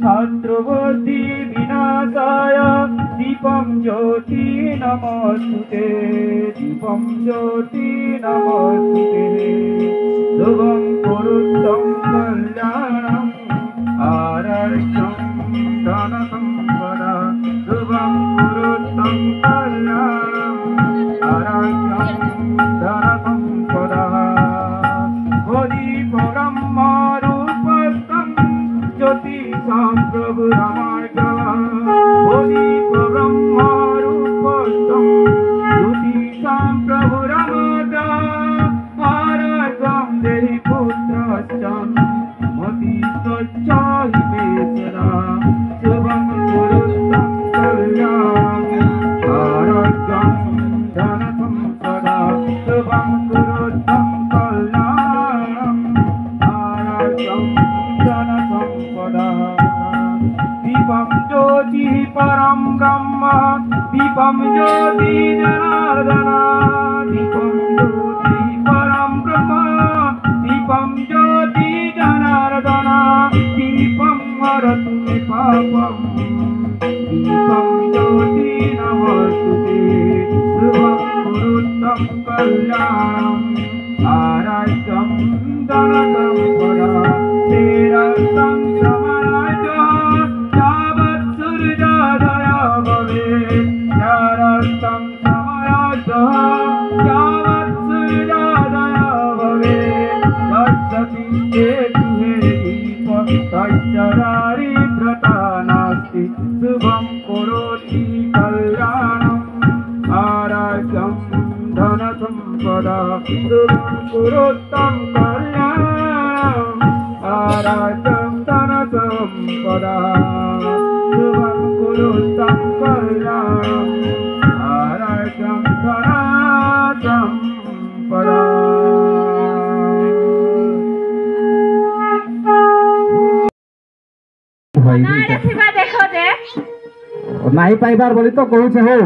छत्रपति विनाशाय दीपं ज्योति नमोस्तुते दीपं ज्योति नमोस्तुते शुभं कुरुतं कल्याणम् आरोग्यं धनसम्पदा शुभं कुरुतं कल्याणम् आरोग्यं धनसम्पदा ज्योतिषां प्रभु रामार्गः ब्रह्मरूपस्थं ज्योतिषां प्रभु रामार्गः आरागं देहि पुत्रश्च मतिश्च हिमेशरा शुभं कुरुतं कल्याणम् आरोग्यं धनसम्पदा शुभं कुरुतं कल्याणम् आरोग्यं दीपं ज्योति परं ब्रह्म दीपं ज्योति जनार्दन दीपं ज्योति परं ब्रह्म दीपं ज्योति जनार्दन दीपं हरतु मे पापं दीपं ज्योति नमोस्तुते शुभं कुरुतं कल्याणम् आरोग्यं धनसम्पदा निरन्तं समराजः यावत् सूर्योदयो भवेत् निरन्तं समराजः यावत् सूर्योदयो भवेत् तत्सति चेतु हे दीप तस्य दारिद्र्यता नास्ति शुभं करोति कल्याणम् आरोग्यं धनसम्पदा शुभं कुरुतं कल्याणम् आरोग्यं धनसम्पदा शुभं कुरुतं कल्याणम् आरोग्यं धनसम्पदा देखो जे नहीं पाइबार बोली तो कहू छे हो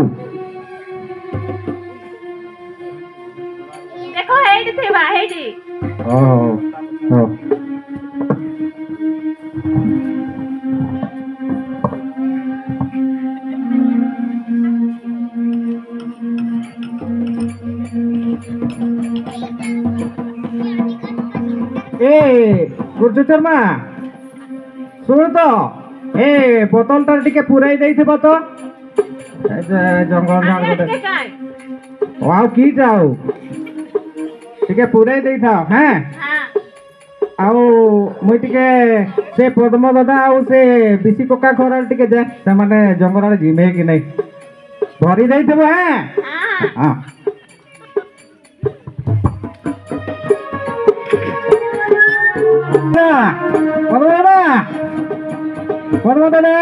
देखो हेडी थिबा हेडी ओ हो ए गुरु शर्मा सुन तो ए बोतल तार टिके पुराई देई थबा तो जंगल झाड़ गोटे वाओ की जाओ टिके पुराई देई था हैं आउ मुई टिके से पद्म दादा आउ से बिसी कोका खोरा टिके जे से माने जंगल रे जिमे कि नहीं भरी देई थबो हैं हां पद्म दादा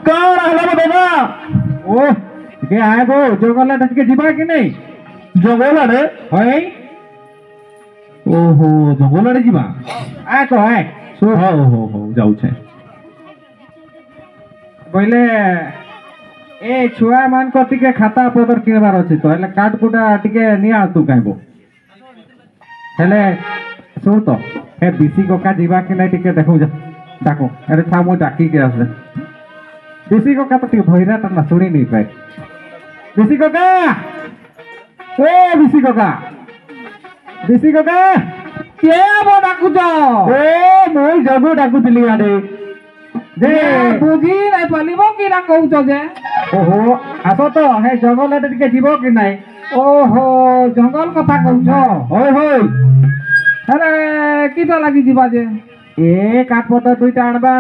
कौन हलो दादा ओ के आए गो जंगल टिके जीवा कि नहीं जंगल रे हई ओहो जंगल रे जीवा आ तो आए सो हो जाऊ छे बोले ए छुआ मान को टिके खाता पदर किनबार अछि तो हेले काट कुटा टिके निया तू काइबो हेले सुन तो हे बिसी कोका जीवा कि नहीं टिके देखौ जा ताको अरे था मो डाकी के आसे बिसी कोका तो टिके भइरा त ना सुनी नहीं पाए बिसी कोका ए बिसी कोका के बो डाकु जा ए मोई जगो डाकु दिली आडे जे बुझी नहीं पलिबो कि ना कहू छ जे ओहो आसो तो हे जंगल रे टिके जीवो कि नहीं ओहो जंगल कथा कहू छ होय होय अरे किटा लागि जीवा जे ए काट पता दुईटा आनबा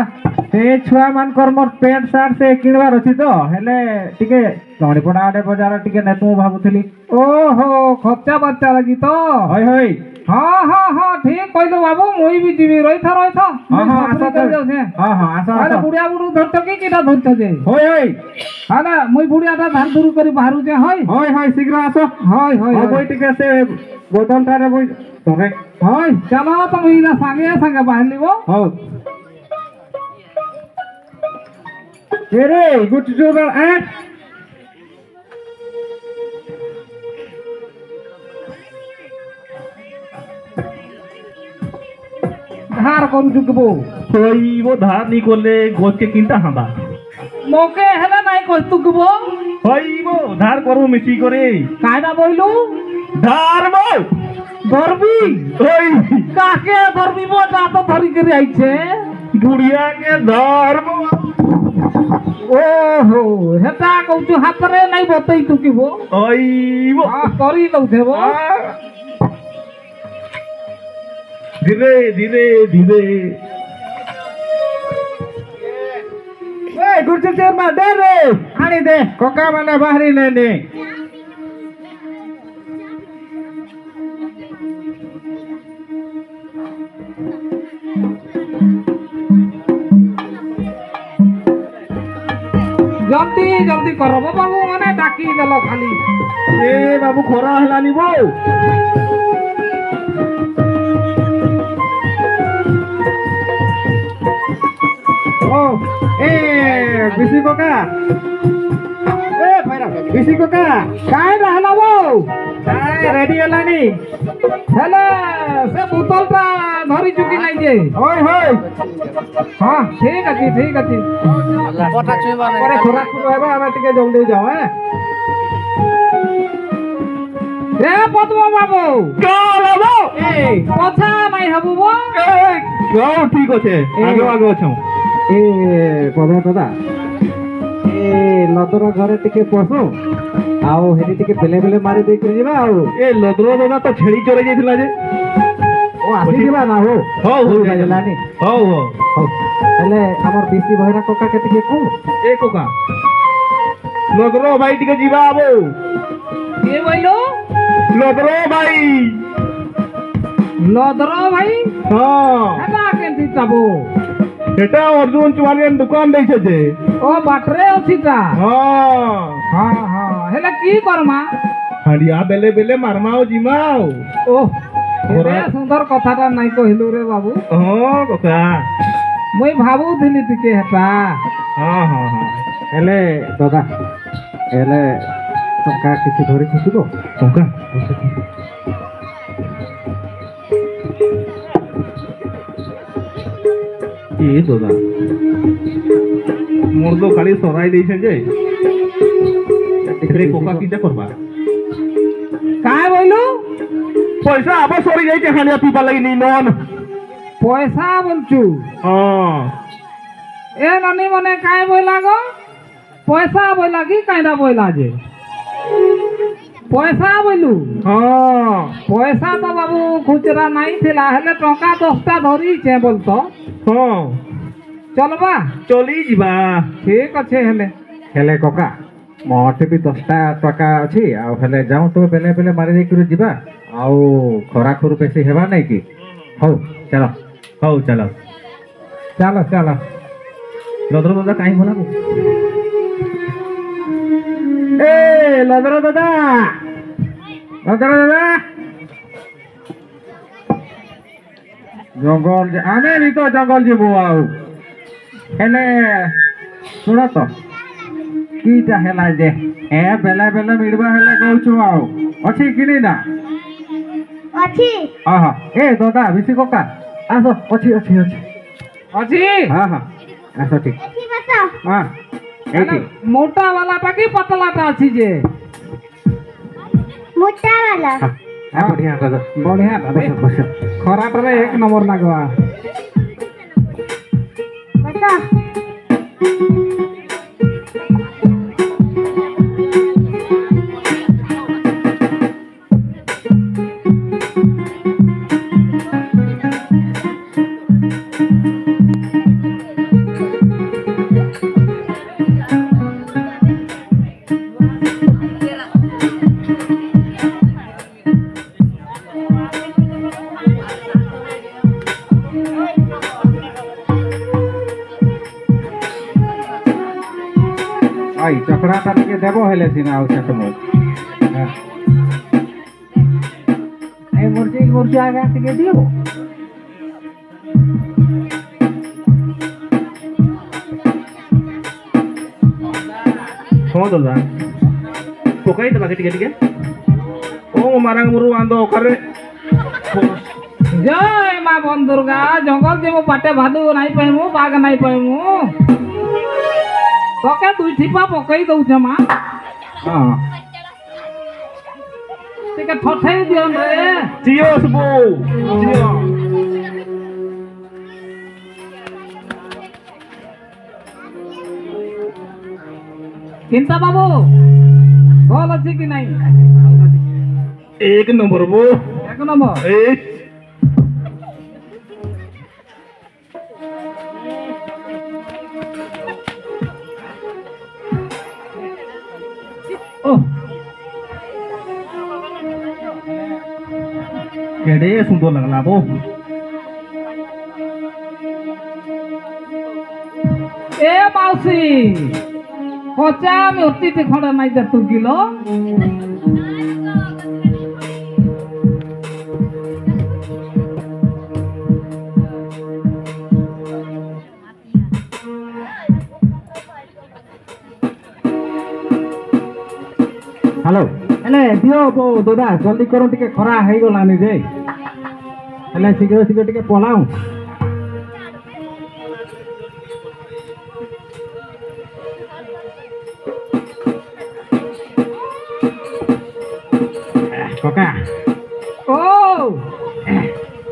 से छुआ मान कर मोर पेंट शर्ट से किनबार अछि तो हेले टिके गणी पड़ा आडे बाजार टिके ने तू भाबुथली ओहो खच्चा बच्चा लागि तो होय होय हाँ हाँ हाँ ठीक कहलो बाबू मुई भी जीवी रही था हाँ हाँ आसा तो हाँ हाँ आसा अरे आसा बुढ़िया बुढ़ू धरत कि किटा धरत जे होय होय हाँ ना मुई बुढ़ियाटा ধান ধুরু করে বাহারু যে হয় होय होय शीघ्र आसो হয় হয় और बोई टिके से बोतल टारे बोई तोरे হয় চলো তুমি ইলা সাঙ্গে সাঙ্গে বাহার লিব हो तेरे गुड जोबर ए ধার করু চুকবো হইব ধার নি করলে গছকে কিনতা হাঁবা মোকে হেলে নাই কইতুকব হইব ধার করবো মিশি করে কায়দা বইলু ধার বউ ধরবি ওই কাকে ধরবি মোটা তো ধরি করে আইছে বুড়িয়াকে ধরবো ওহো হেটা কইছু হাতরে নাই বতই তুকিব হইব করি দউথেব ধীরে ধীরে ধীরে ए गुड चेरमा दे रे आनी दे कोका माने बाहरी ने ने জলদি জলদি করব বাবু মানে ডাকি দেল খালি এ বাবু খরা হেলানি বউ ओ ए बिसी कोका ए फायरा बिसी कोका কাই রাহলা বউ काय रेडी हलानी হেলে সে বোতলটা ধরি চুকি নাই যে ओय होय হ্যাঁ ঠিক আছে ঠিক আছে পরে খোরা খুব হবে আমরা টিকে জলদি যাও হ্যাঁ এ পদ্ম বাবু চল বউ এই কথা নাই হবু বউ যাও ঠিক আছে আগে আগে অছম ए पदो दादा ए लदर घरे टिके पसु आओ हेरी टिके बेले बेले मारी दे कर जीवा आओ এ লদ্র দাদা তো ছেড়ি চলে যাইছিলা যে ओ आसी जीवा ना हो হও হও जालानी হও হও हो हेले हमर बीसी भैरा कोका के टिके को এ কোকা লদ্র ভাই টিকে ଯିବା আবো কে বইলো লদ্র ভাই লদর ভাই হ্যাঁ হেটা কেনতি যাবো এটা অর্জুন চুয়ালিয়ান দোকান দিয়েছে যে ও বাটরে অছিটা হ্যাঁ হ্যাঁ হ্যাঁ হেলে কি করমা হাঁড়িয়া বেলে বেলে মারমাও জিমাও ও এরে সুন্দর কথাটা নাই কহিলু রে বাবু হ্যাঁ কোকা মই ভাবুଥିଲି টিকে হেটা হ্যাঁ হ্যাঁ হ্যাঁ हेले दादा हेले टका किसी धरि छिसुबो কোকা এ দাদা মোর তো খালি সরাই দিয়েছে যে এরে কোকা কিটা করবা কাই বইলু পয়সা আবার সরি যাইছে হাঁড়িয়া পিপা লাগি নি নন পয়সা বলছু হ্যাঁ এ ননি মনে কাই বইলা গো পয়সা বইলা কি কাইদা বইলা যে পয়সা বইলু হ্যাঁ পয়সা তো বাবু খুচরা নাই ଥିଲା হেলে টଙ୍କା 10টা ধরিছে বলতো হ্যাঁ চলবা চলি ଯିବା ঠিক আছে হেলে हेले कोका मोटे भी 10टा टका अछि आ हेले जाऊ तो बेले बेले मारी दे कर जीवा आउ खरा खुर बेसी हेबा नै की हो चलो ହଉ ଚାଲ চলো চলো ଲଦ୍ର ଦାଦା କାହିଁ ଭଲ ए लदर दादा जंगल आमे भी तो जंगल जीवो आउ हेले सुन तो कीटा हेला जे ए बेला बेला मिडबा हेले कहछु आउ अछि कि नै ना ଅଛି आहा ए दादा बिसी कोका आसो अछि अछि अछि ଅଛି हां हां आसो ठीक ଏଠି ବସ हां ହେଲେ एठी ମୋଟା ବାଲାଟା କି ପତଲାଟା ଅଛି ଯେ ମୋଟା ବାଲା हां आ बढ़िया दादा ବଢିଆ बस बस ଖରାଟାରେ 1 ନମ୍ବର ଲାଗବା ବସ ଆଇ ଚକଡ଼ାଟା ଟିକେ ଦେବ ହେଲେ ସିନା ଆଉ ଚାଟମ ଏ ମୁର୍ଚି ଆଗା ଟିକେ ଦିଅ ହଁ ଦାଦା ପକାଇ ଦେବା ଟିକେ ଟିକେ ଓ ମାରାଙ୍ଗ ମୁରୁ ଆନ୍ଦ ଅକାରେ ଜୟ ମା ବନ ଦୁର୍ଗା ଜଙ୍ଗଲ ଯେ ମୁଁ ପାଟେ ଭାଦୁ ନାଇଁ ପାଇମୁ ବାଘ ନାଇଁ ପାଇମୁ ପକେ ଦୁଇ ଠିପା ପକେଇ ଦଉଛ ମା ହଁ ଟିକେ ଠଠେଇ ଦିଅନ୍ ରେ ଚିଓସ୍ ବୋଉ ଚିଓ ଚିନ୍ତା ବାବୁ ଭଲ ଅଛି କି ନାଇଁ ଏକ ନମ୍ବର ବୋଉ ଏକ ନମ୍ବର ଏକ ଓ କେଡ଼େ ସୁନ୍ଦର ଲାଗଲା ବୋଉ এ মাউসি কচা আমি অতিথি খড়ে নাই দে তু কিলো হ্যালো ହେଲେ ଦିଅ ଦାଦା ଜଲ୍ଦି କର ଟିକେ ଖରା ହେଇଗଲାନି ଯେ ହେଲେ ଶୀଘ୍ର ଶୀଘ୍ର ଟିକେ ପଳାଉ କକା ও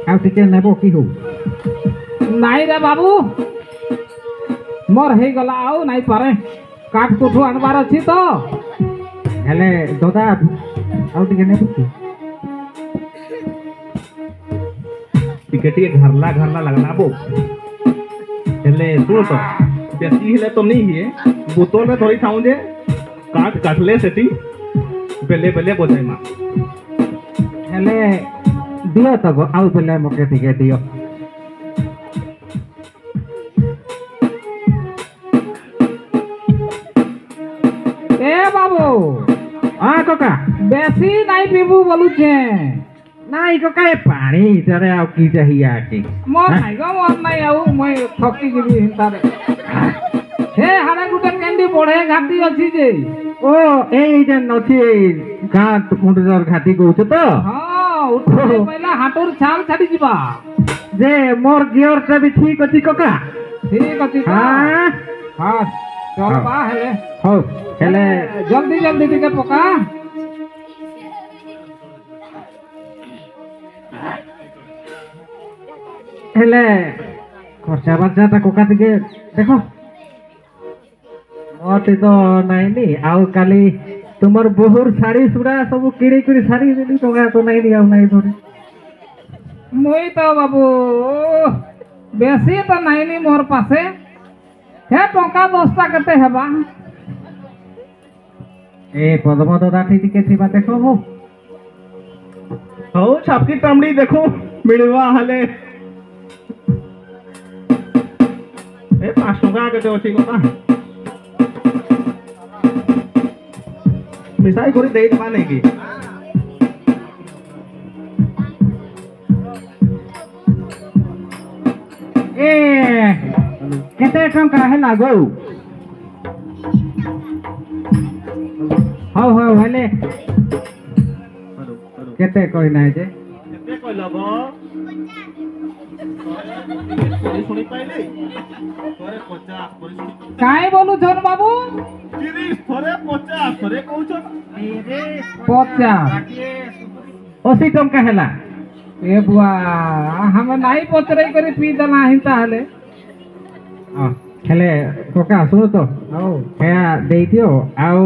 ଆଉ ଟିକେ ନେବ କି ହଉ নাই রে বাবু মোর হয়ে গলা আও নাই পারে কাঠ কুঠু আনবার ଅଛି তো ହେଲେ ଦାଦା ଆଉ ଟିକେ ନେବ କି ଟିକେ ଟିକେ ଘରଲା ଘରଲା ଲାଗଲା ବୋଉ ହେଲେ ଶୁଣ ତ ବେଶୀ ହେଲେ ତ ନେଇ ହିଏ ବୋତଲରେ ଧରି ଥାଉ ଯେ କାଠ କାଟଲେ ସେଠି ବେଲେ ବେଲେ ବଜାଇମା ହେଲେ ଦିଅ ତ ଆଉ ବେଲେ ମକେ ଟିକେ ଦିଅ এ বাবু ହଁ କକା বেশি নাই পিবু বলুছে ନାଇଁ କକା ଏ ପାଣି ଭିତରେ ଆଉ କି ଚାହିଁଆ ଅଛି মোর নাই গো মোর নাই আও মই ঠকি গিরি হিন্তারে হে হারে গুটে কেন্ডি বড়ে ঘাটি ଅଛି যে ଓ ଏଇ ଯେନ୍ ଅଛି ଗାଁ ମୁଣ୍ଡର ଘାଟି କହୁଛ ତ হ্যাঁ উঠে পয়লা হাঁটুর ছাল ছাড়ি ଯିবা ଯେ ମୋର ଗିଅରଟା ବି ଠିକ ଅଛି କକା ঠিক ଅଛି তো ହଁ হ্যাঁ চল বা হেলে ହଉ ହେଲେ জলদি জলদি টিকে পকা ହେଲେ ଖର୍ଚ୍ଚା ବାର୍ଚ୍ଚାଟା କକା ଟିକେ ଦେଖ ମୋଟେ ତ ନାଇଁନି ଆଉ କାଲି ତୁମର ବୋହୁର ଶାଢ଼ୀ ସୁଡ଼ା ସବୁ କିଣିକିରି ସାରି ଦେଲି ଟଙ୍କା ତ ନାଇଁନି ଆଉ ନାଇଁ ଧରି মুই তো বাবু বেশি তো নাইনি মোর পাশে হে টঙ্কা 10টা কেতে হেবা ଏ ପଦ୍ମ ଦଦାଠି ଟିକେ ଥିବା ଦେଖ ହଉ ହଉ ଛାପକି ଟାମଡ଼ି ଦେଖୁ ମିଳିବା ହେଲେ ଏ 5 ଟଙ୍କା କେତେ ଅଛି କଥା ମିଶାଇ କରି ଦେଇଦେବା ନାଇଁ କି ଏ କେତେ ଟଙ୍କା ହେଲା ଗୋ ହଉ ହଉ ହେଲେ କେତେ କହିନାହିଁ ଯେ କେତେ କହିଲ ବ ଶୁଣି ପାଇଲେ ଥରେ 50 କରି ଶୁଣି কাই বলুছন বাবু 30 ଥରେ 50 ଥରେ କହୁଛ 50 80 ଟଙ୍କା ହେଲା এ বুয়া আমি নাই পচরাই করে পি দেলা হিন্তা হলে ହେଲେ କକା ଶୁଣ ତ ଆଉ ହେୟା ଦେଇଦିଅ ଆଉ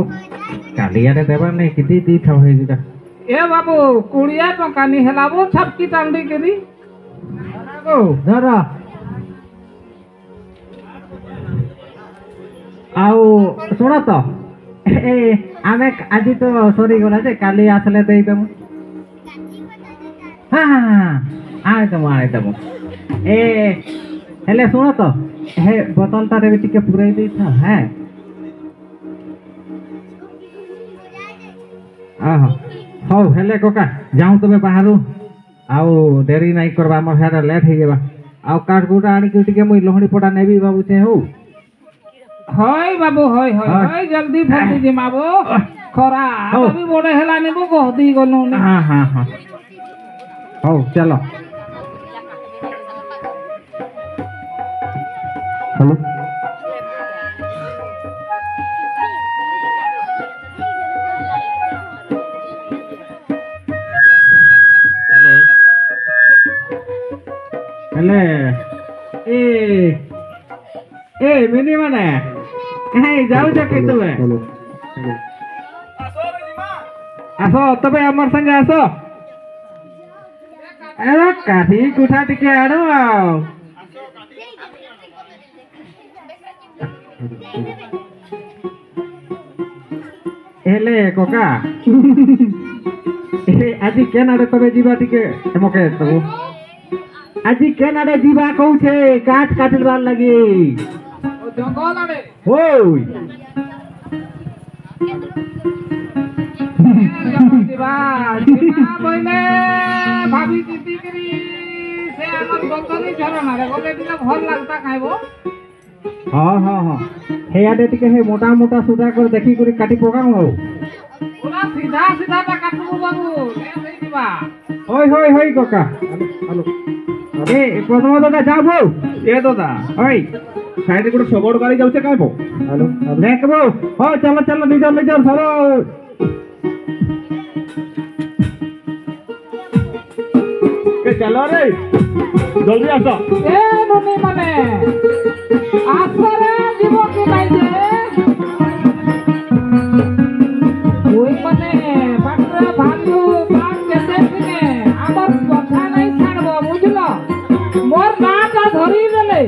କାଲି ଆଡ଼େ ଦେବାର ନାଇଁ କି ଦେଇଥାଉ ହେଇଯିବା এ বাবু 20 টঙ্কা নি হেলাবো ছাপকি টান্ডি করি ଧର ଆଉ ଶୁଣ ତ ଏ ଆମେ ଆଜି ତ ସରିଗଲା ଯେ କାଲି ଆସିଲେ ଦେଇଦେବୁ ହଁ ହଁ ହଁ ଆଣିଦେବୁ ଏ ହେଲେ ଶୁଣ ତ ହେ ବୋତଲଟାରେ ବି ଟିକେ ପୁରେଇ ଦେଇଥାଅ ହେଁ आह हौ हेले कका जाऊँ तबे बाहरु आउ देरी नहीं करबा हमर हेरा लेट हे जेबा आउ काट गुटा आनी के टिके मुई लोहड़ी पड़ा नेबी बाबू छे हो হয় বাবু হয় হয় হয়। হয় জলদি ফোন দিজি বাবু খরা হও। আমি বড় হেলানি বো গহদি গলু हाँ हाँ हाँ हौ चलो हेलो हेले ए मिनी माने जाऊ जाके तबे आसो तबे हमर संगे आसो अरे काठी कुठा टिके आड़ो आओ हेले कोका আজি কেন আড়ে তবে ଯିବା ଟିକେ মকে তো আজি কেন আড়ে ଯିବା কହୁছে কাঠ কাটিবার লাগি জঙ্গল আড়ে ওই দিবা দিবা বইলে ভাবি চিন্তি করি সে আমার বন্ধনি ঝরনা রে গলে দিলে ভাল লাগতা খাইবো हाँ हाँ हाँ हे आडे टिके हे मोटा मोटा सुधा कर देखी करी काटी पकाऊ हो ওরা সিধা সিধা টা কাটবো বাবু নে দেই দিবা ओय होय होय कोका हेलो ए प्रथम दादा जाओ बो ए दादा ओय साइड गोटे शगड़ गाड़ी जाउछे काइबो हेलो देख बो हो चलो चलो निजर निजर सरो के चलो रे जल्दी आसो এ নুনি মানে আসরে জীব কি নাই যে ওই মানে পাটরা ভালু পাট কেতে দিনে আমার কথা নাই ছাড়বো বুঝলো মোর নাটা ধরি দেলে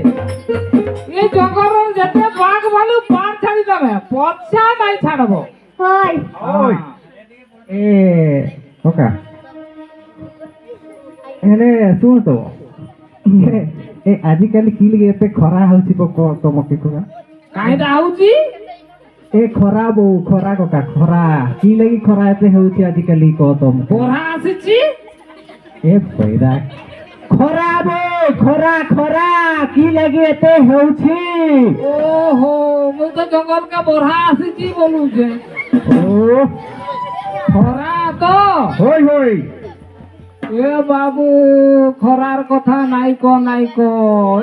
এই জঙ্গল যেতে বাঘ ভালু পাট ছাড়ি দেবে পছা নাই ছাড়বো হয় ओय ए कोका हेले सुन तो ए आजिकाली की लगे एते खरा होछि को तमके कोका কাইটা আউছি ए खरा बो खरा कोका खरा की लगी खरा एते होछि आजिकाली को तम পড়া আসিছি ए पैदा खरा बो खरा खरा की लगी एते होछि ওহো মু তো জঙ্গল কা বড়া আসিছি বলুছে ओ খরা তো होय होय এ বাবু খরার কথা নাই ক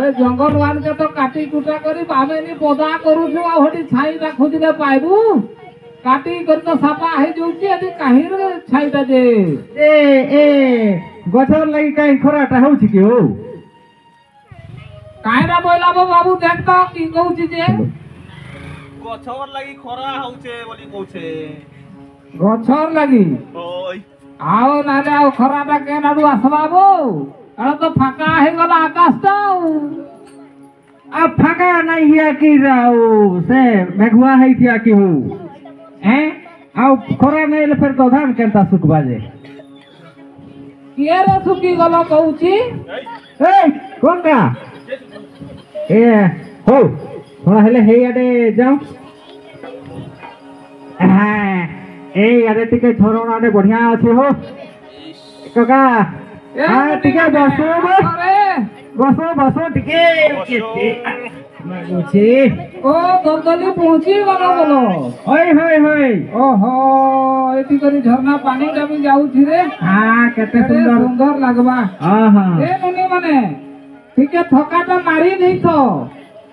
এ জঙ্গল ওয়ানকে তো কাটি কুটা করি বামেনি পদা করুছু আর হটি ছাইটা খুঁজলে পাইবু কাটি করে তো সাপা হয়ে যাଉଛି আজ কাহির ছাইটা যে ए ए गछर लगी काई खराटा होछि कि हो কাহিরা বইলাবো বাবু দেখ তো কি কହୁছি যে গছর লাগি খরা হউছে বলি কହୁছে গছর লাগি ওই আও নালে আও খরাটা কেনাড়ু আসবাবো আর তো ফাঁকা হয়ে গেল আকাশটাও अब फाका नहीं हिया कि राव से मेघुआ है थिया कि हो हैं आउ खरा नहीं ले फिर तो धान केनता सुकबा जे কিয়ে রে শুকি গেল কହୁছি ए कौन का ए हो थोड़ा हेले हे आडे जाओ हां ए आडे टिके झरोना आडे बढ़िया আছে हो काका हां टिके बसो बसो बसो टिके লাগছে ও দলদলি পৌঁছি গেল বলো ওই হই হই ওহো এটি করে ঝর্ণা পানিটা বি যাଉଛି রে হ্যাঁ কেতে এরে সুন্দর সুন্দর লাগবা আহা এ নুনি মানে ঠিকে থকাটা মারি দেইছ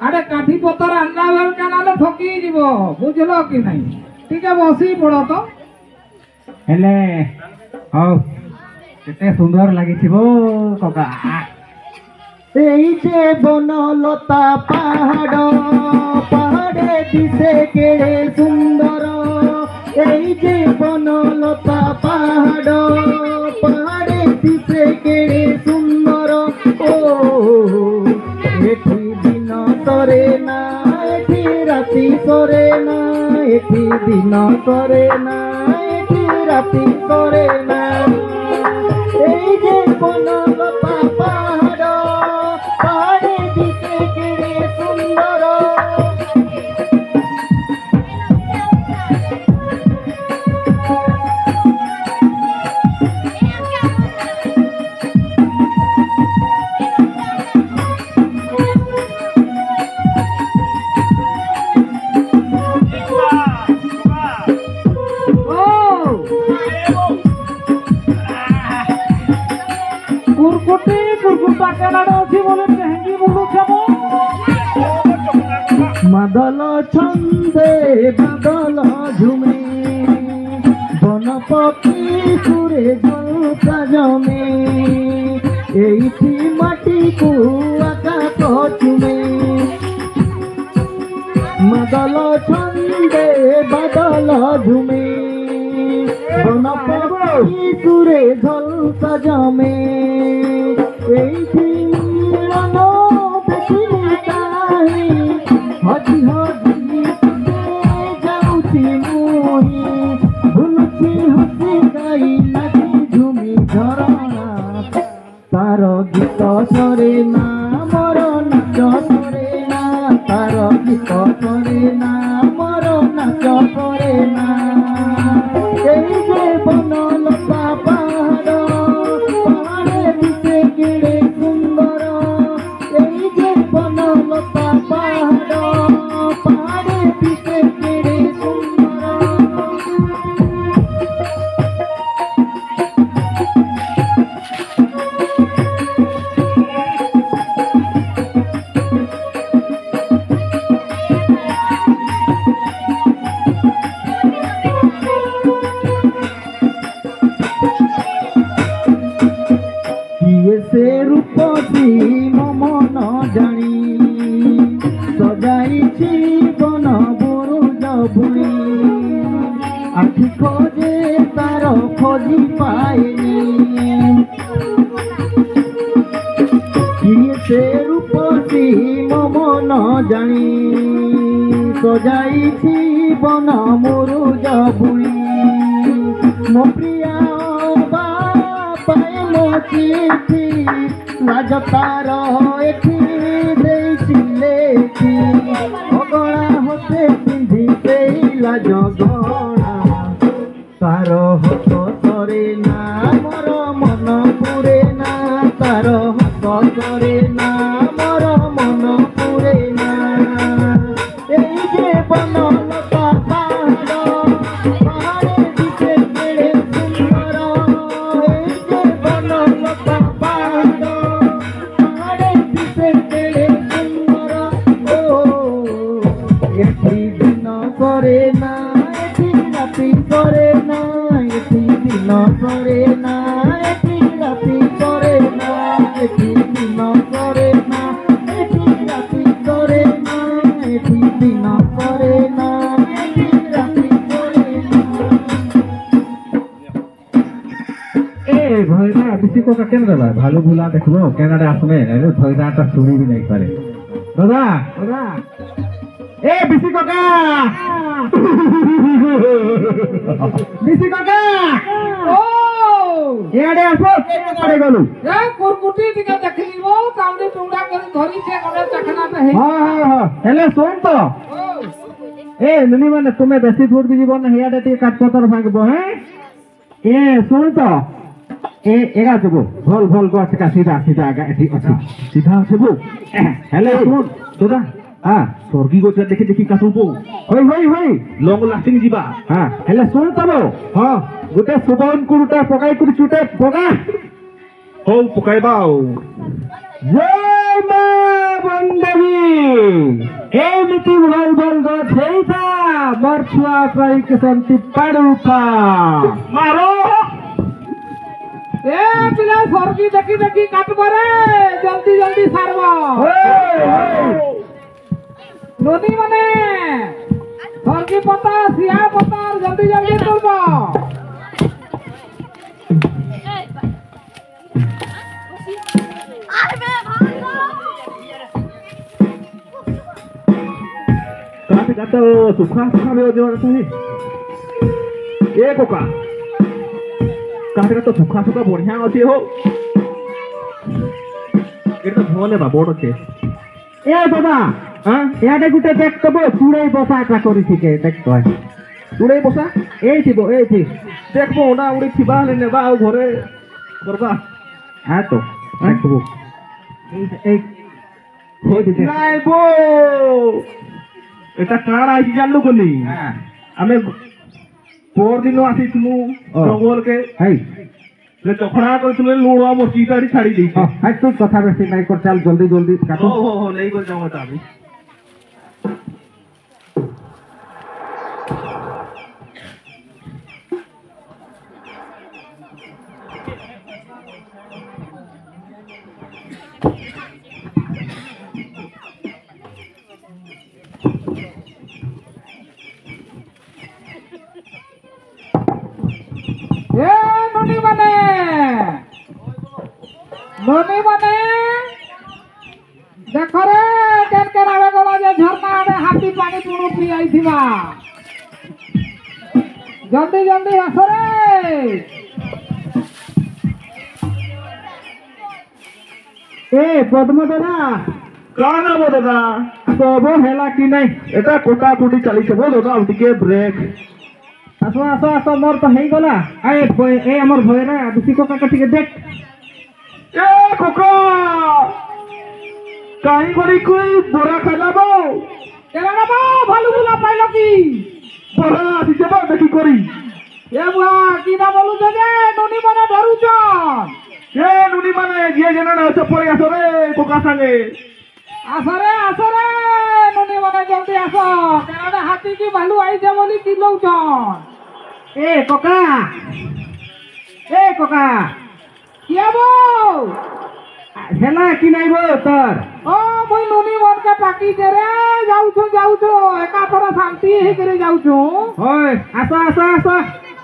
আরে কাঠি পতর আন্না বেল কানালে ঠকি দিব বুঝলো কি নাই ঠিকে বসি পড়ো তো হেলে হও কেতে সুন্দর লাগিছিব কাকা এই যে বনলতা পাহাড় পাহাড়ে দিশে কেড়ে সুন্দর এই যে বনলতা পাহাড় পাহাড়ে দিশে কেড়ে সুন্দর ও এটি দিন সরে না এটি রাতি সরে না এটি দিন সরে না এটি রাতি সরে না এই যে বনলতা পাহাড় পাহাড়ে দিশে কেড়ে সুন্দর কেনারে অছি বলে হেঙ্গি বলুছে মো মাদল ছন্দে বাদল ঝুমে বন পক্ষী সুরে জলতা জমে এইটি মাটিকু আকাশ চুমে মাদল ছন্দে বাদল ঝুমে বন পক্ষী সুরে জলতা জমে এইটি মিলন দেখিলি তাহি হজি হজি যাউছি মুহি ভুলুছি হসি গাই নাচি ঝুমি ঝরଣା তার গীত সরে না মর নাচ সরে না তার গীত সরে না মর নাচ সরে না এই যে বনলতা পাহাড় পাহাড়ে দিশে কেড়ে সুন্দর এই যে বনলতা পাহাড় পাহাড়ে দিশে কেড়ে সুন্দর কিয়ে সে রূপসী মন জানি সজাইছি বন বুরুজ বুড়ি আখি খোঁজে তার খোঁজি পাইনি কিয়ে সে রূপসী মন জানি সজাইছি বন মুরুজ বুড়ি মো প্রিয়া বাপায় মো চিঠি লাজ তার এଠି ଦେଇଛି ଲେଖି ଅଗଣା ହତେ ପିନ୍ଧି ସେଇ ଲାଜ ଗଣା ତାର ହସ ସରେ ନା ମୋର ମନ ପୁରେ ନା ତାର ହସ ସରେ ନା ମୋର ମନ ପୁରେ ନା এই যে বনলতা পাহাড় পাহাড়ে দিশে কেড়ে সুন্দর এই যে বনলতা পাহাড় পাহাড়ে দিশে কেড়ে সুন্দর ও এটি দিন করে না এটি রাতি করে না এটি দিন করে না এটি রাতি করে না এটি দিন করে না এটি রাতি করে না এটি দিন করে না এটি রাতি করে না এ ভয়রা বেশি কথা কেন দেবা ভালো ভুলা দেখবো কেনারে আসবে এলে ভয়রাটা শুনি বি নাই পারে দাদা দাদা এ বিসি কাকা বিসি কাকা ও এড়ে আসো কেন পড়ে গেল এ কুরকুটি টিকে দেখলিব কাউডি টুডা করে ধরিছে কোনে চখনাটা হে হ্যাঁ হ্যাঁ হ্যাঁ হেলে শোন তো ও এ নুনি মানে তুমি বেশি দূর দিব না হিয়াটা টিকে কাটপতর ভাঙবো হ্যাঁ এ শোন তো এ এগা যাব ভল ভল গছ কা সিধা সিধা আগা এটি আছে সিধা আছে বো হেলে শোন তোরা হ্যাঁ স্বর্গী গছ দেখি দেখি কাটবো হই হই হই লং লাস্টিং ଯିବା হ্যাঁ হেলে শোন তব হ্যাঁ গোটে সুবন কুরুটা পকাই কুরি চুটে পকা ହଉ ପକାଇବା ଆଉ জয় মা বন্দবী এমিতি ভাল ভাল গছ হেইতা মোর ছুয়া পাইকে শান্তি পাড়ুকা ମାର এ পিলা সরকি দেখি দেখি কাটব রে জলদি জলদি সারব নদী মানে সরকি পাতা সিয়া পাতা জলদি জলদি তুলব କାଟ କାଟ ସୁଖା ସୁଖା ବେ ଅଜର ଅଛି ଏ କୋକା କାଟ କାଟ ସୁଖା ସୁଖା ବଢିଆ ଅଛି ହୋ এটা ଭଲ ବା ବଡ ଅଛି এ বাবা হ্যাঁ এডে গুটে দেখতব চুড়াই বসাটা করিছিকে দেখতো ଚୁଡେଇ ବସା এইথিব এইথি দেখবো ନା ଉଡି ଥିବା ହେଲେ ନେବା ଆଉ ଘରେ କରବା হ্যাঁ তো দেখব এই এই হইছে ନାଇଁ ବୋ এটা କାଣା ହେଇଛି ଜାଣିଲୁ କୋନି হ্যাঁ ଆମେ ପର ଦିନ ଆସିଥିଲୁ ଓ। ଜଙ୍ଗଲକେ হাই ସେ ଚଖଣା କରିଥିଲେ ଲୁଣ ମଚିଟା ଛାଡ଼ି ଦେଇଛି ହାଇ ତୁ କଥା ବେଶୀ ନାଇଁ କର ଚାଲ ଜଲ୍ଦି ଜଲ୍ଦି କାଟ हो नहीं कर जाऊंगा ताबी ए ननी माने देखो रे केन केन आवे गला जे झरना आवे हाथी पानी पुणु पी आइथिबा जल्दी जल्दी आस रे ए पद्म दादा काना बो दादा सब हेला कि नहीं एटा कोटा कोटी चली छे बो दादा टिके ब्रेक आसो आसो आसो मोर तो हेई गला ए हमर भयरा दुसी को का टिके देख ए कोका काई गरी कोई बोरा खाला बो केरा ना बा भालू बुला पाइलो की बोरा आसी जबा देखी करी ए बुआ की ना बोलु जे ननी माने धरुचन ए नुनी माने जे जना ना चपरे आसो रे कोका संगे आस रे ननी माने जल्दी आस केरा हाथी की भालू आई जे बोली की लौचन ए कोका किया बो हेला कि नहीं बो तोर ओ मुई नुनी मन के टाकी दे रे जाऊ छो एका थोड़ा शांति हे करे जाऊ छो ओए आसो आसो आसो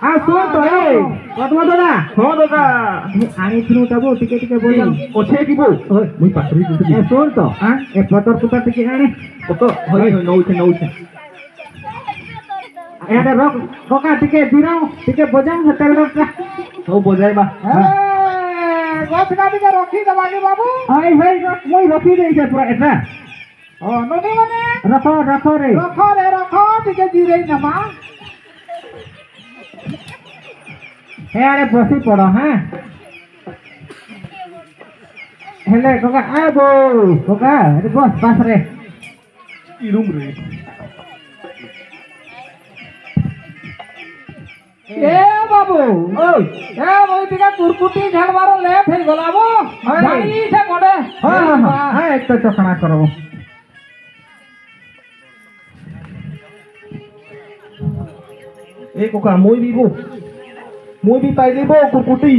आ सुन तो ए पद्म दादा हो दादा आनी थ्रू तबो टिके टिके बोल ओछे की बो ओए मुई पातरी जुटी ए सुन तो हां ए पतर पुता टिके आने तो होई नौ छे एटा रख कोका टिके दिराओ टिके बजाम हटेल रखा हो बजाइबा गछ काटी के रखी देबा के बाबू आई भाई moi रखी देई छे पूरा एटा ओ ननी माने रखो रे रखो टिके जिरे नमा हे अरे बसी पड़ो हां हेले कोका आ बो कोका अरे बस पास रे ई रूम रे ए बाबू ओए ए मोई टिका कुरकुटी झलवारो लेट हे गला बो जानी से कोडे हां एक तो चखना करो ए कोका मोई भी पाई देबो कुकुटी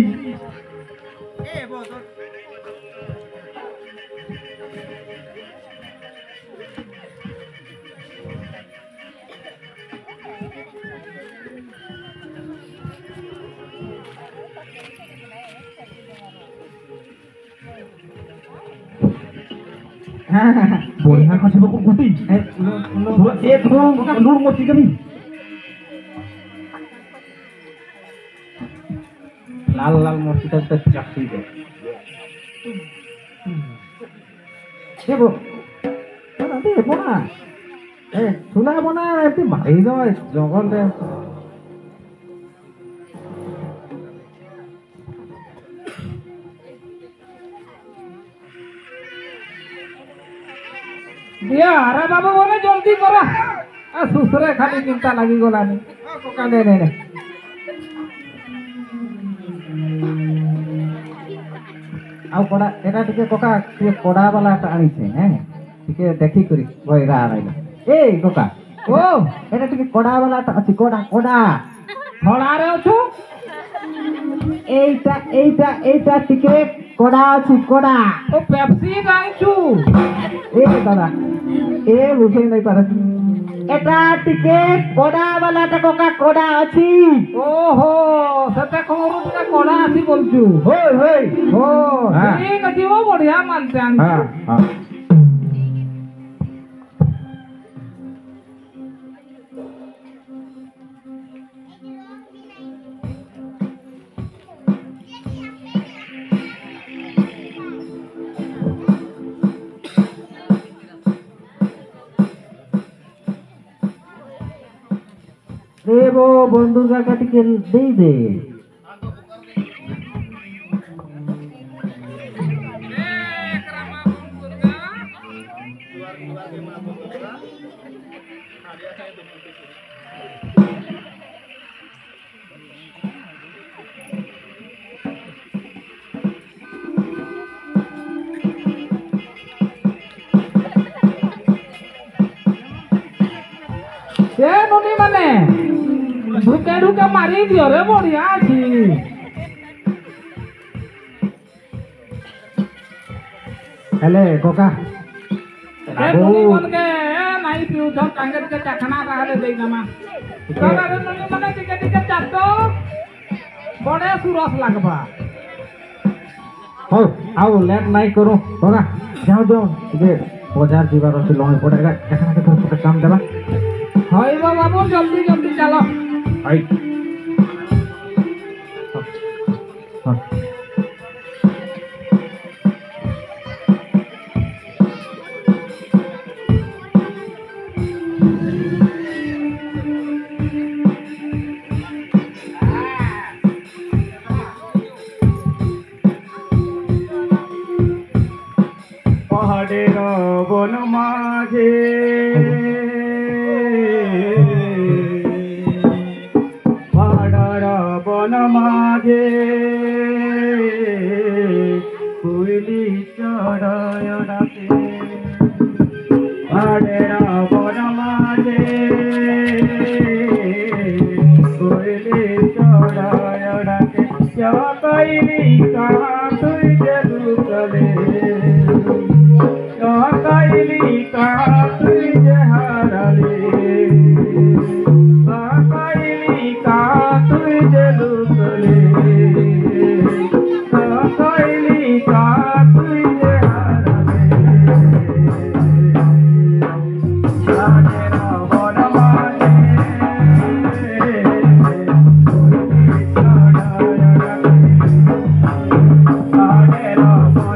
बढ़िया खासे बको कुकुटी एक नूर मोची कमी लाल लाल मोची तक चाकती दे देखो देखो ना ए सुना बना एती भाई दो जंगल दे दिया अरे बाबू बोले जल्दी करो आ सुसरे खाली चिंता लगी गलानी कोका दे दे आउ कोडा एटा टिके कोका के कोडा वाला आनी छे हैं टिके देखी करी भइरा आइला ए कोका ओ एटा टिके कोडा वाला अछि कोडा थोड़ा रे छु एटा टिके कोडा अछि कोडा ओ पेप्सी गाई छु ए दादा ए बुझे नहीं पारत एटा टिके कोडा वाला टा कोका कोडा अछि ओहो सते खबरू टिका कोड़ा आसी बोलछु होय ओ हाँ। ठीक अछि वो बढ़िया मानते हैं हां देवो बंधु जाका टिके दे নুনি মানে ঢুকে ঢুকে মারি দিও রে বড়িয়া আছি হেলে ককা এ নুনি মনকে নাই পিউ ধর টাঙ্গে টিকে চাখানা তাহলে দেই নামা ককা রে নুনি মানে টিকে টিকে চাট বড়ে সুরস লাগবা হଉ ଆଉ ଲେଟ୍ ନାଇଁ କରୁ କକା ଯାଉ ଯାଉ ଟିକେ ବଜାର ଯିବାର ଅଛି ଲଙ୍ଗେ ପଟେ ଏକା ଗୋଟେ କାମ ଦେବା ହଇବ ବାବୁ ଜଲ୍ଦି ଜଲ୍ଦି ଚାଲ ଆଇ ହଁ পাহাড়ের বন মাঝে পাহাড়ের বন মাঝে কুইলি চড়ায় ডাকে পাহাড়ের বন মাঝে কুইলি চড়ায় ডাকে চাকাইলি কাহা তুই যে লুকলে কাইলি কাহা তুই যে হারালে কাইলি কাহা তুই যে লুকলে কাইলি কাহা তুই যে হারালে রাজেরা বন মাঝে রাজেরা বন মাঝে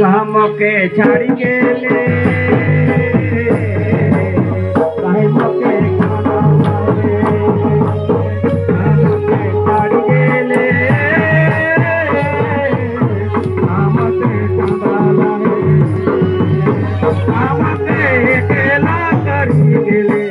हमके छाड़ी गेले हमके खाना मारे हमके छाड़ी गेले हमके कंदाला हमके अकेला करी गेले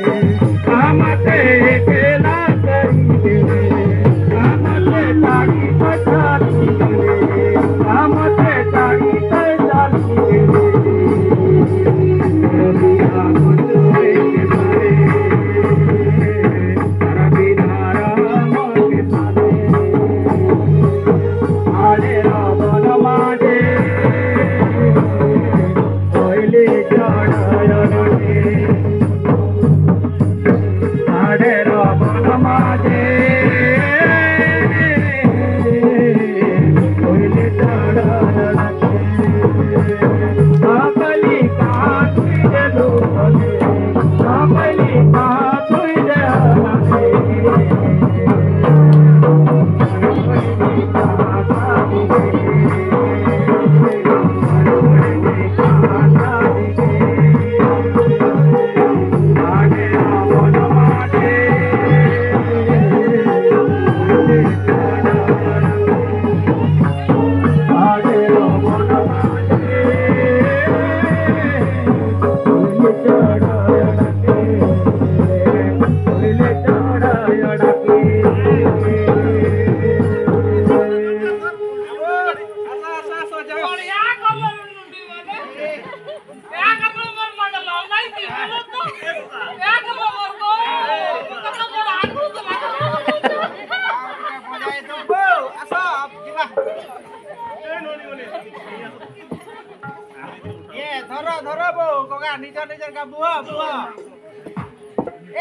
ନିଜର ନିଜର କା ବୁଆ ବୁଆ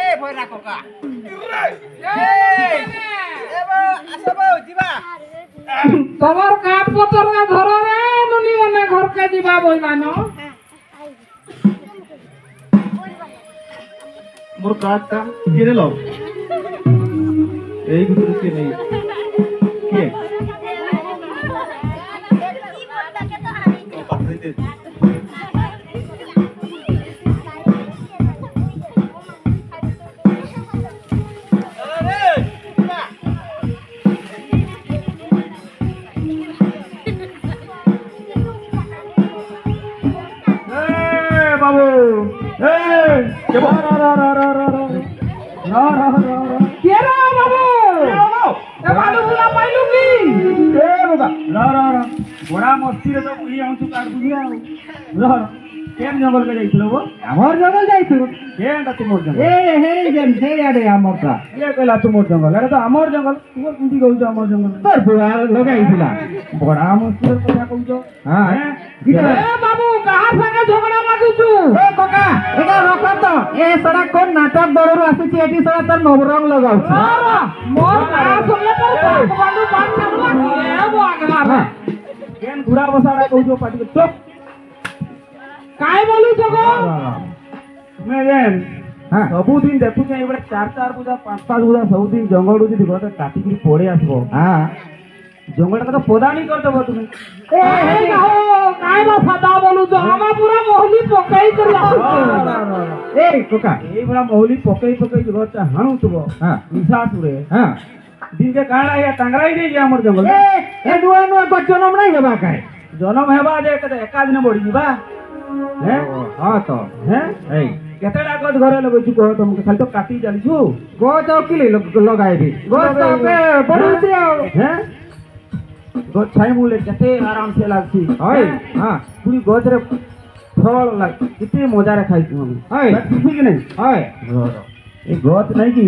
ଏ ଭଇରା କକା তোমার কাঠ পতর ধর রে নুনি মানে ঘরকে দিবা বইলান মোর কার্ডটা কিনে নেল এই ভিতরে কে নেই কে বাবু কে বাবু বুলা পাইলু কি বড়া মস্তিরে তো বুঝি আউছু কাট বুঝি আউ কেন জঙ্গল কে যাইছিল গো আমার জঙ্গল যাইছিল কেনটা তোমার জঙ্গল হে যেন হে আরে আমারটা এ কইলা তোমার জঙ্গল আরে তো আমার জঙ্গল তুমি কুন্দি কইছো আমার জঙ্গল তোর বুড়া লগাইছিলা বড়া মস্তির কথা কইছো হ্যাঁ এ বাবু কাহার সঙ্গে ঝগড়া লাগুছু এ কাকা এটা রক তো এ সড়া কোন নাটক দড়রু আসুছি এটি সড়া তার নবরং লাগাউছি মোর কাহা সঙ্গে তো বাবু বান ছাড়লা এ বাগলার কেন ঘুরা বসাড়া কইছো পাটি চুপ কাই বলুছ গো मैं जेन सबुदिन देखुचे एबडे 4 पूजा 5 पूजा सबुदिन जंगल যদি গতে কাটি কৰি পড়ে আসবো হ্যাঁ জঙ্গলটা তো পদানি করতে বল তুমি এ গাও কাই বা সাদা বলুছ আমা পুরা মহলি পকাই দিলা এই কোকা এই বড় মহলি পকাই পকাই গটা হাণুতব হ্যাঁ নিশা সুরে হ্যাঁ দিনকে কাড়া या टांगराई दे जे हमर जंगल ए नुआ नुआ को जन्म नहीं हेबा काई जन्म हेबा जे एका दिन बढी जीबा हैं हां तो हैं ए केतेडा गज घरे लगैछु कह तुमके खाली तो काटी जानिछु गज औ किले लगाइबी गज तो पे बढुछि हैं गज छाई मुले केते आराम से लागछि हाय हां पूरी गज रे फल लाग किते मजा रे खाइछु हम हाय ठीक कि नहीं हाय ए गज नहीं कि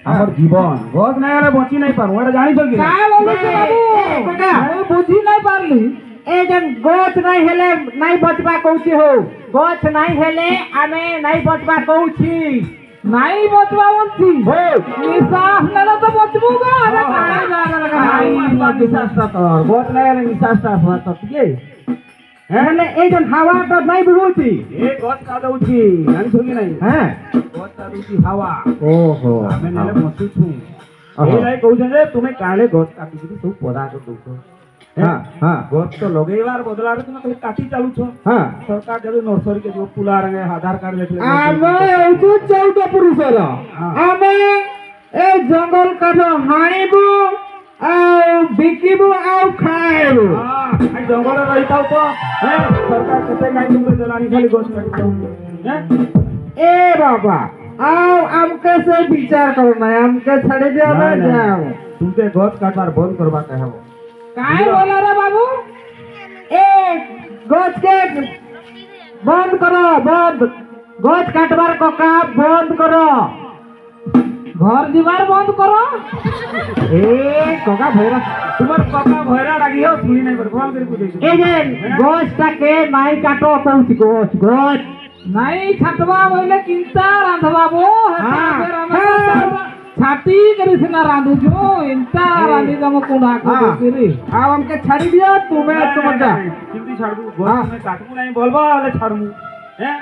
हमर जीवन गज नहीं आले बची नहीं पार ओडा जानि तो कि কাই বলুছ বাবু काका আমি বুঝি নাই পারলি ए जन गछ नहीं हेले नहीं बचबा कहूची हो गछ नहीं हेले आमे नहीं बचबा कहूची নাই বচবা বলছি हो নিশ্বাস নেলে তো বচবু গো আরে কাই জায়গা লাগা आई निशास्ता तो गछ नहीं हेले निशास्ता हुआ तो के हेले ए जन हवा तो नहीं बिगुची ए गछ का दउची जानि छो कि नहीं हैं गछ का दउची हवा ओहो आमे नेले मसु छु ए लाई कहू जे तुमे काले गछ काटी कि तू पदा को दउछो हां हां गछ तो लगेवार बदलारे तुम खाली काटी चालू छो हां सरकार जब नर्सरी के जो पुला रंगे आधार कार्ड देखले ଆମେ ଏଇଠୁ 14 ପୁରୁଷର ଆମେ ଏ ଜଙ୍ଗଲ କାଠ ହାଣିବୁ ଆଉ ବିକିବୁ ଆଉ ଖାଇବୁ हां आई जंगल रहिताउ तो हैं सरकार कते काई तुमके जलानी खाली गछ काटी दउ हैं ए बाबा आओ हमके से विचार करो ना हमके छड़े दे ना जाओ तुमके गछ काटबार बंद करबा कहबो काय बोला रे बाबू ए गछ के बंद करो बंद गछ काटबार कका बंद करो घर दीवार बंद करो ए कका भैरा तुम्हार कका भैरा लागी हो सुनी नहीं पर फोन करी पूछे ए जे गछ के नहीं काटो कहूची गछ गछ नहीं छटवा बोले किंता रांधवा बो हाँ, छाती करी सिना रांधु जो इंता रांधी जम कुंडा को करी आ हमके छाड़ी दियो तुम्हें समझ जा किंती छाड़बू गछ में काटबू नहीं बोलबा ले छाड़मु हैं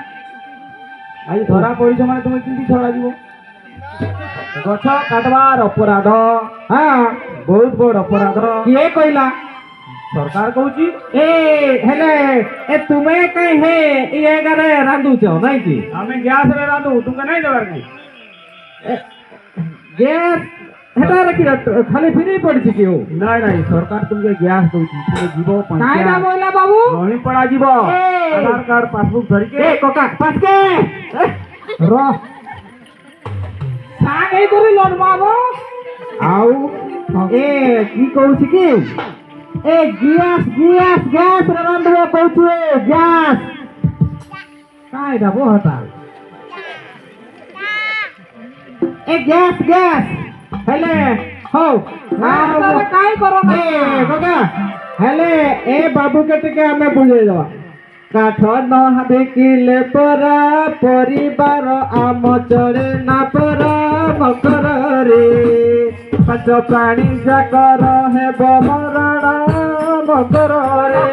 आई धरा पड़ी माने तुम्हें किंती छाड़ा दिबो गछ काटबार अपराध हां बहुत बड़ अपराध किए कहला सरकार कहूची ए हेले ए तुम्हें कहीं है ये गरे रांधु छो नहीं की हमें गैस रे रांधु तुमके नहीं देबार नहीं गैस हेटा रखी खाली फ्री पड़छि कि हो नहीं नहीं सरकार तुमके गैस दउची तुम जीवो काय ना पंचायत बोला बाबू नहीं पड़ा जीवो आधार कार्ड पासबुक धरि के ए कोका पास के रो साग ei करी लोन बाबू आउ ए की कहूची कि ए गैस गैस गैस रांधबो कहूछु गैस काय दाबो हता ए गैस गैस हेले हो ना काय करो ए कोका हेले ए बाबू के टिके हमें बुझे दवा কাঠ ন বিকিলে পরা পরিবার আম চলে না পরা মকରରେ ପାଞ୍ଚ ପ୍ରାଣୀ ଯାକର ହେବ ମରଣ ମକରରେ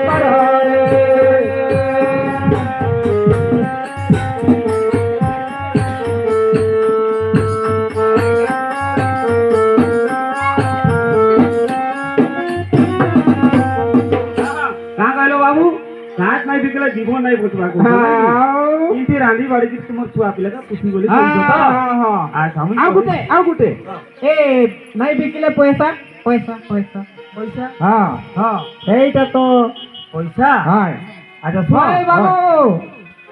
बाबू घाट नहीं बिकला जीवन नहीं बचवा को इनती रांधी बाड़ी की तुम छुआ पिला का पुष्टि बोली ଆଉ ଗୋଟେ ଏ ନାଇଁ ବିକିଲେ ପଇସା ପଇସା ପଇସା पैसा ହଁ हाँ ସେଇଟା ତ पैसा ହଁ अच्छा ওই বাবু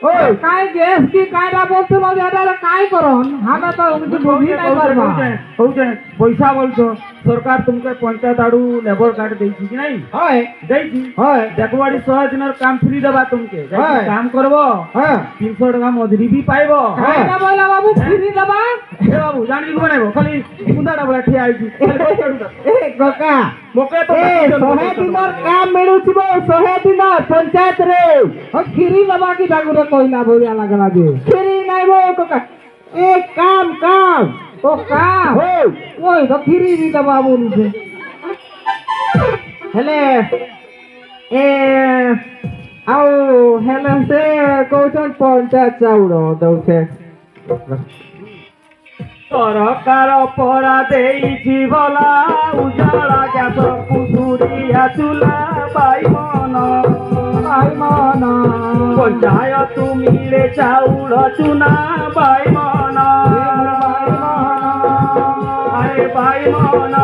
ওই কাই গ্যাস কি কাইটা বলছিল যে এটা কাই করন আমরা তো কিছু বুঝি নাই পারবা कौचे पैसा बोलছো सरकार तुमके पंचायत आड़ू लेबर कार्ड देछि कि नहीं হয় देछि হয় देखवाड़ी 100 दिन काम फ्री देबा तुमके हाय। काम करबो হ্যাঁ 300 টাকা मजूरी भी पाइबो কাইটা বইলা বাবু ফ্রি দেবা ए बाबू जानी को बनाइबो खाली मुंडाटा बड़ा ठिया आइछि ଏ କକା मोके तो ଏ 100 ଦିନର କାମ ମିଳୁଥିବ 100 ଦିନ ପଞ୍ଚାୟତରେ ও ফ্রি দেবা কি ডাগুরে কইলা বইলা লাগলা যে ফ্রি নাই বো ককা এ কাম ও কাম হো ওই তো ফ্রি দি দেবা বলছে ହେଲେ ଏ ଆଉ ହେଲେ ସେ କହୁଛନ୍ ପଞ୍ଚାୟତ ଚାଉଳ ଦଉଛେ सरकार परा देइछि भला उजाला ग्यास कुसुरिया चुला बाइमन আইমান पंचायत मिले चाउल चुना बाइमन अरे बाइमन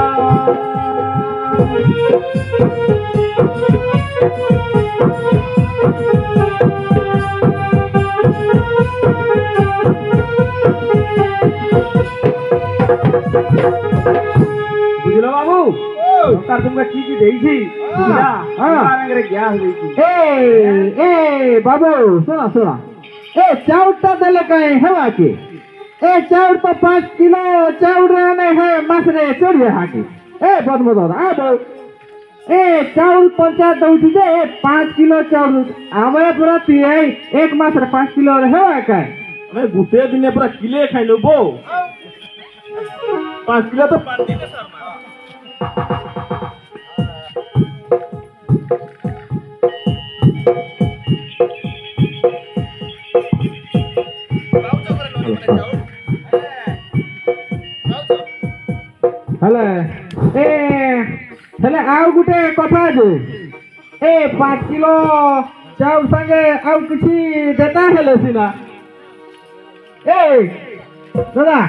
बुझलो बाबू सरकार तुमके की देइछि बुझला हमारे ग्यास देइछि ଏ ବାବୁ ଶୁଣ ଶୁଣ ଏ ଚାଉଳଟା ଦେଲେ କାହିଁ ହେବା କି ଏ ଚାଉଳ ତ 5 କିଲୋ ଚାଉଳ ଆମେ ହେ ମାସରେ ଚଢ଼ିଏ ହାକି ଏ ପଦ୍ମଧର ଆ ବୋଉ ଏ ଚାଉଳ ପଞ୍ଚାୟତ ଦଉଛି ଯେ 5 କିଲୋ ଚାଉଳ ଆମେ ପୁରା ଏକ ମାସରେ 5 କିଲୋରେ ହେବା କାହିଁ अरे गुटे दिन पूरा किले खाइलो बो 5 किलो तो 5 दिन शर्मा ହେଲେ ଏ ହେଲେ ଆଉ ଗୋଟେ କଥା ଅଛି ଏ 5 କିଲୋ ଚାଉଳ ସାଙ୍ଗେ ଆଉ କିଛି ଦେତା ହେଲେ ସିନା ଏ ଦାଦା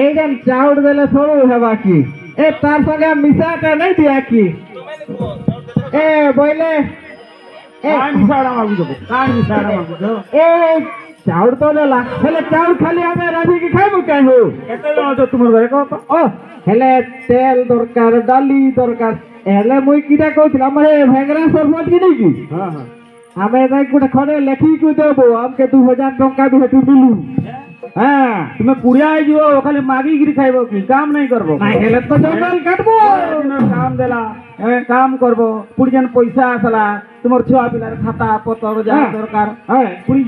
এইখান চাউল দেলে সরু হেবা কি এ তার সঙ্গে মিশাটা নাই দিয়া কি এ বইলে এ কাই মিছাড়া মাগু দেবো কাই মিছাড়া মাগু দেবো এ চাউল তো দেলা হেলে চাউল খালি আমি রাঁধিকি খাইবো কাই হো কেতে জন আছো তোমার ঘরে কহ তো ও হেলে তেল দরকার ডালি দরকার হেলে মুই কিটা কইছিলাম আমার ভেঙ্গরা সরবত কি নাকি हां हां আমি তাই গোটে খড়ে লেখিকি দেবো আমকে 2000 টঙ্কা भी হেতু দিলু हां तुम कुड़िया आई जीवो खाली मागी गिरी खाइबो की काम नहीं करबो নাই হেলে তো জঙ্গল কাটবো काम देला काम करबो पुड़ियन पैसा आसला तुमर छुआ पिलार खाता पतर जा हाँ। दरकार হ্যাঁ पुड़ी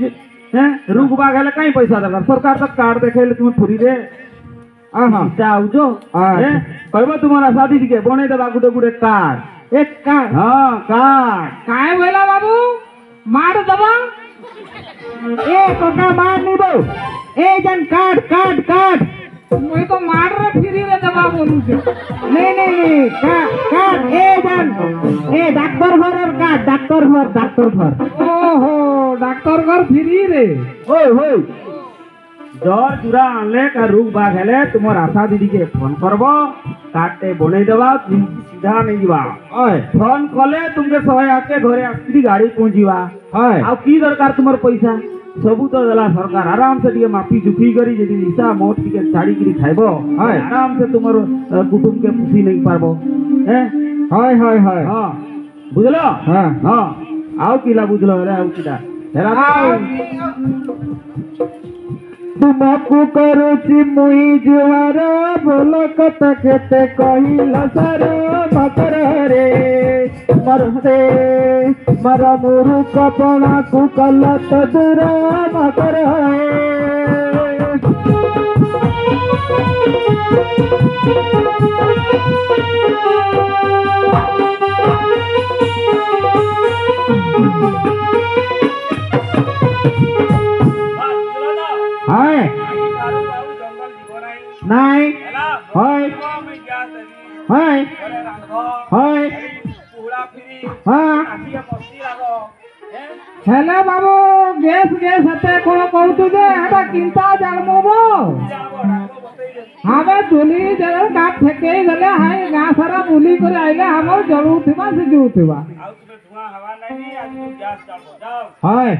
हैं रुग बाग हेले काई पैसा देला सरकार तो कार्ड देखेले तुम फ्री रे আহা जाउजो हाँ। हैं कहबो तुम्हारा शादी के बने देबा गुटे गुटे कार्ड এক কাজ हां कार्ड কাই বইলা বাবু মার দেবা এ কোকা মার নিব এই জান কাট কাট কাট মুই তো মাররে ফ্রি রে দেবা বলছে নেই নেই নেই কাট এই জান এ ডাক্তার ঘরের কাট ডাক্তার ঘর ওহো ডাক্তার ঘর ফ্রি রে ওই ওই जर चूरा आनले का रुग बाग हेले तुमर आशा दीदी के फोन करबो काटे बने देबा सीधा नहीं जीवा ओए फोन कले तुमके 108 के घरे आखरी गाड़ी पहुंचीवा ओए आ की दरकार तुमर पैसा सबू तो देला सरकार आराम से दिए माफी जुफी करी जदी हिसाब मोट के छाड़ी करी खाइबो हाय। आराम से तुमर कुटुंब के पुसी नहीं पारबो हैं हाय हाय हाय हां बुझलो हां हां आओ किला बुझलो रे आओ किला हेरा तुमको करुची मुई जुआर बोलो कत केते कहिला सर मकर रे मरते मर मुरु कपड़ा कुकलत दूर मकर हाय नहीं हाय हाय हाय हाँ हेले बाबू गैस गैस हते कोण कहतु जे हेटा किंता जालमोबो हमें चुली जरा काट फेके गले हाय गाँ सारा बुली करे आइले हमर जलुथिबा से जुथिबा हाय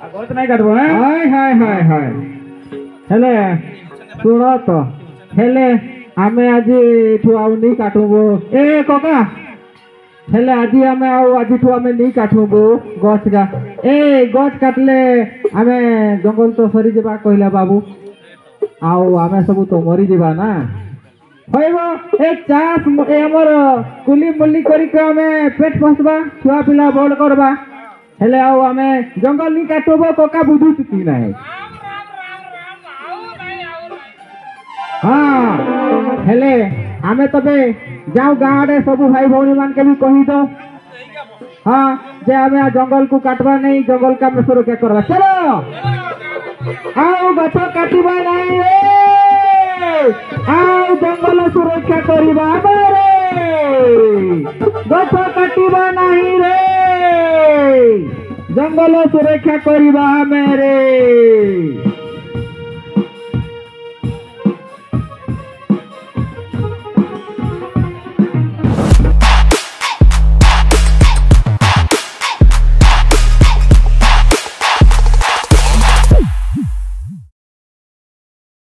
आगोत नहीं काटबो हैं हाय हाय हाय हाय हेले सुन तो हेले आमे आज ठु आउ नहीं काटुबो ए कका हेले आज आमे आउ आज ठु आमे नहीं काटुबो गछ का ए गछ काटले आमे जंगल तो सरी जेबा कहला बाबू आउ आमे सब तो मरी जेबा ना होइबो ए चास ए हमर कुली मुली करी के आमे पेट पोसबा छुआ पिला बड़ करबा हेले आउ आमे जंगल नहीं काटबो कका बुझु चुकी नाही हाँ हेले आमे तबे जाऊ गाँव रे सब भाई भौणी मान के भी कही दो हाँ जे आमे जंगल को काटबा नहीं जंगल का में सुरक्षा करबा चलो आओ गछ काटबा नहीं रे आओ जंगल सुरक्षा करबा रे गछ काटबा नहीं रे जंगल सुरक्षा करबा मेरे